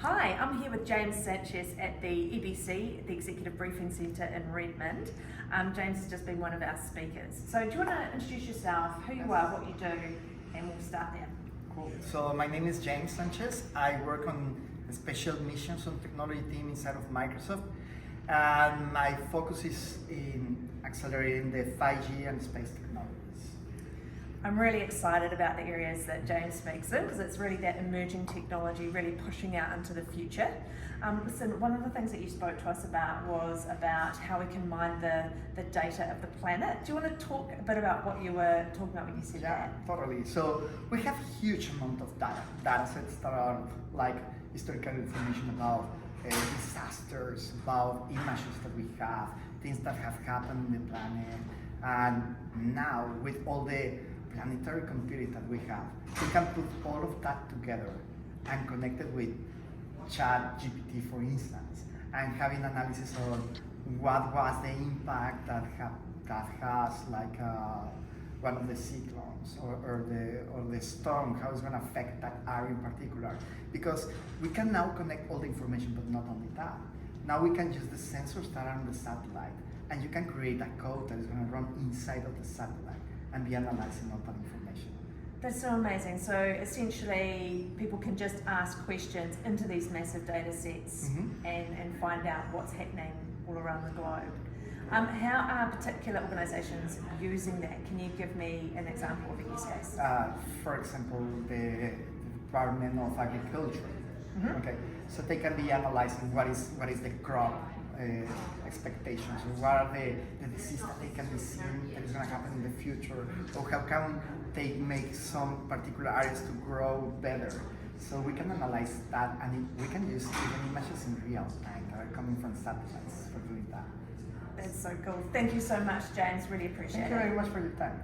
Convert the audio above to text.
Hi, I'm here with James Sanchez at the EBC, the Executive Briefing Centre in Redmond. James has just been one of our speakers. So do you want to introduce yourself, who you are, what you do, and we'll start there. Cool. So my name is Jamie Sanchez. I work on special missions on technology team inside of Microsoft. And my focus is in accelerating the 5G and space technologies. I'm really excited about the areas that James speaks in because it's really that emerging technology really pushing out into the future. Listen, one of the things that you spoke to us about was about how we can mine the data of the planet. Do you want to talk a bit about what you were talking about when you said that? Yeah, totally. So we have huge amount of data sets that are like historical information about disasters, about images that we have, things that have happened on the planet. And now with all the planetary computing that we have, we can put all of that together and connect it with GeoGPT, for instance, and having analysis of what was the impact that has like one of the cyclones or the storm, how it's going to affect that area in particular. Because we can now connect all the information, but not only that. Now we can use the sensors that are on the satellite, and you can create a code that is going to run inside of the satellite and be analyzing all that information. That's so amazing. So essentially, people can just ask questions into these massive data sets and find out what's happening all around the globe. How are particular organisations using that? Can you give me an example of a use case? For example, the Department of Agriculture. Okay, so they can be analyzing what is the crop expectations, or what are the diseases that they can be seeing that is going to happen in the future, or how can they make some particular areas to grow better. So we can analyze that, and we can use even images in real time that are coming from satellites for doing that. That's so cool. Thank you so much, James. Really appreciate it. Thank you very much for your time.